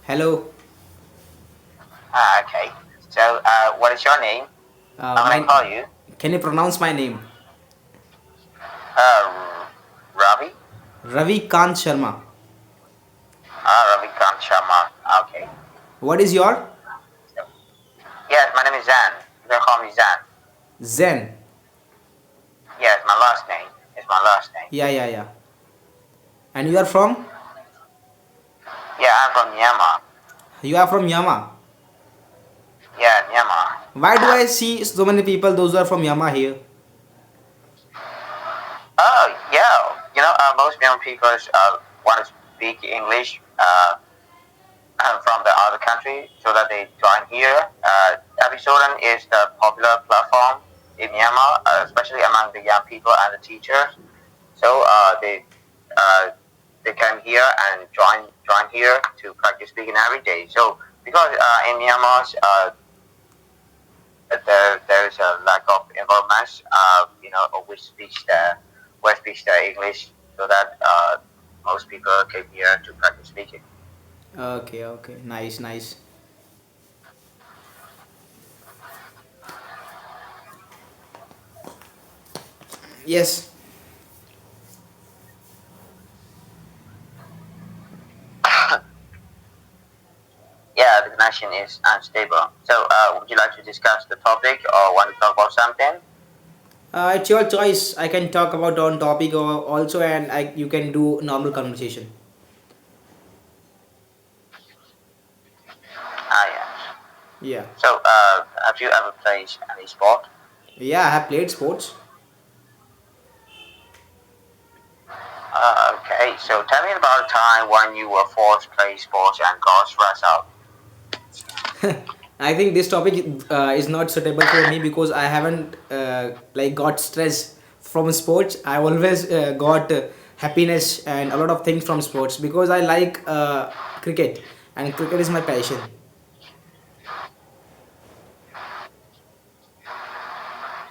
Hello. Okay. So, what is your name? How may I My call you? Can you pronounce my name? Ravi? Ravi Kant Sharma. Ravi Kant Sharma. Okay. What is your So, yes, my name is Zan. You can call me Zan. Zen? Yes, my last name. It's my last name. Yeah, yeah, yeah. And you are from? Yeah, I'm from Myanmar. You are from Yama. Yeah, Myanmar. Why do I see so many people those who are from Yama here? Oh, yeah. Most Myanmar people want to speak English from the other country so that they join here. Episoden is the popular platform in Myanmar, especially among the young people and the teachers. So uh, they came here and join here to practice speaking every day. So because in Myanmar there is a lack of environments, we speak the English, so that most people came here to practice speaking. Okay, okay. Nice, nice. Yes. Yeah, the connection is unstable. So would you like to discuss the topic or want to talk about something? It's your choice. I can talk about on topic or also, and you can do normal conversation. Yeah. Yeah. So have you ever played any sport? Yeah, I have played sports. Okay, so tell me about a time when you were forced to play sports and got stressed out. I think this topic is not suitable for me because I haven't like got stress from sports. I always got happiness and a lot of things from sports because I like cricket, and cricket is my passion.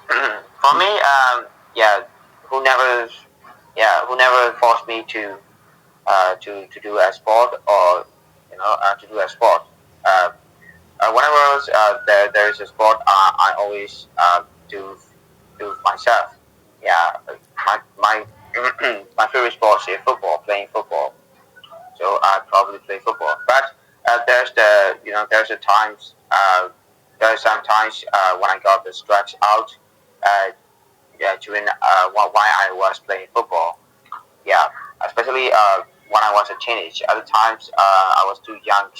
For me, yeah, who never, who never forced me to do a sport or to do a sport. Uh, Whenever there is a sport, I always do myself. Yeah, my my favorite sport is football, playing football. So I probably play football. But there's the times there are some times when I got the stretch out uh, yeah, during while I was playing football. Yeah, especially when I was a teenage. Other times I was too young,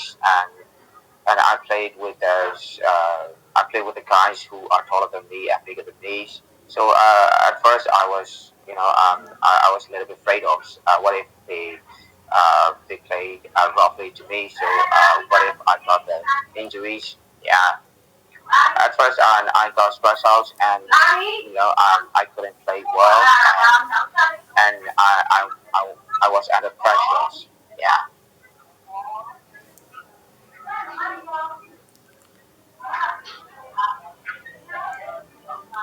and I played with the guys who are taller than me and bigger than me. So at first I was I was a little bit afraid of what if they played roughly to me. So what if I got the injuries? Yeah. At first, I got stressed out, and I couldn't play well, and I was under pressure. Yeah.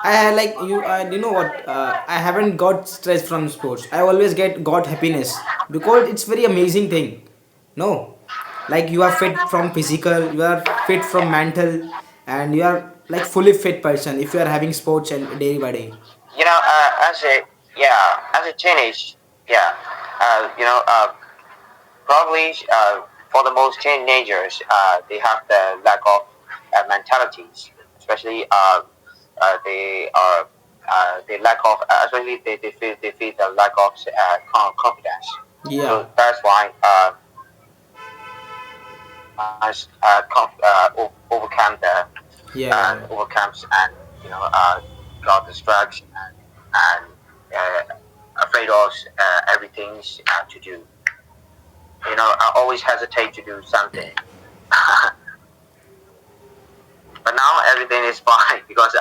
I like you. You know what? I haven't got stress from sports. I always got happiness because it's very amazing thing. No, like you are fit from physical, you are fit from mental, and you are like fully fit person if you are having sports and day by day. As a as a teenage, yeah, probably for the most teenagers, they have the lack of mentalities, especially they lack of especially they feel the lack of confidence. Yeah, So that's why overcome the yeah, yeah, yeah. overcomes and got the drugs and afraid of everything to do. I always hesitate to do something, but now everything is fine because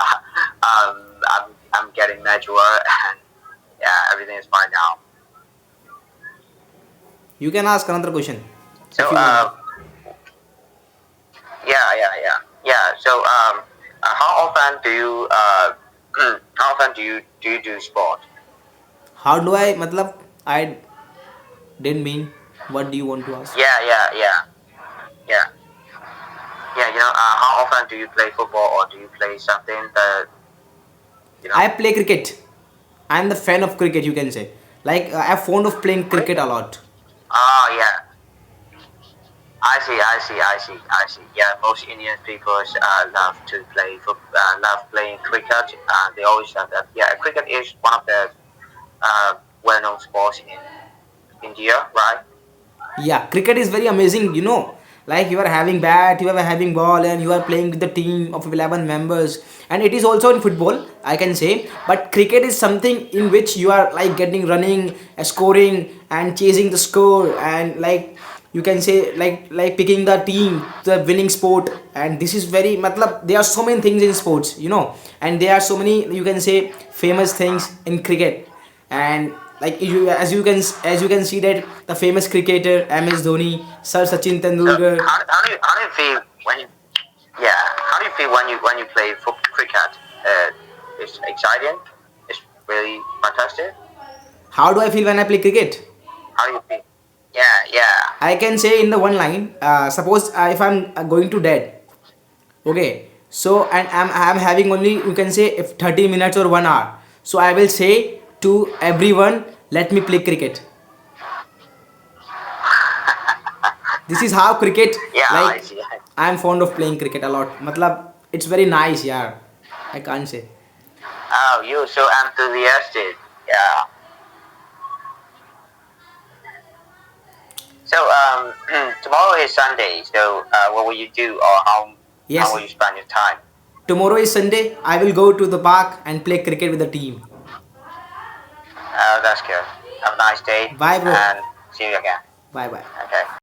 I'm getting mature and yeah, everything is fine now. You can ask another question if So you want. yeah. So how often do you how often do you do sport? How do I? Matlab, I didn't mean. What do you want to ask? Yeah, yeah, yeah. how often do you play football, or do you play something that you know I play cricket. I'm the fan of cricket, you can say. Like I'm fond of playing cricket a cricket? lot. Oh yeah, I see. Yeah, most Indian people love to play love playing cricket. They always say that cricket is one of the well-known sports in India, right? Yeah, cricket is very amazing, you know. Like you are having bat, you are having ball, and you are playing with the team of 11 members. And it is also in football, I can say. But cricket is something in which you are like getting running, scoring, and chasing the score, and like you can say like picking the team, the winning sport. And this is very, matlab, there are so many things in sports, you know, and there are so many, you can say, famous things in cricket. And like you, as you can see that the famous cricketer MS Dhoni, Sir Sachin So Tendulkar. how do you feel when you how do you feel when you play cricket? It's exciting. It's really fantastic. How do I feel when I play cricket? How do you feel? Yeah, yeah. I can say in the one line, suppose if I'm going to dead, okay, so and I'm having only, you can say, if 30 minutes or 1 hour, so I will say to everyone, let me play cricket. This is how cricket, Yeah, I like see. I'm fond of playing cricket a lot, matlab it's very nice, yeah, I can't say. Oh, you're so enthusiastic. Yeah. So tomorrow is Sunday. So what will you do, or how Yes, will you spend your time? tomorrow is Sunday. I will go to the park and play cricket with the team. That's good. Have a nice day, Bye, bro. and see you again. Bye bye. Okay.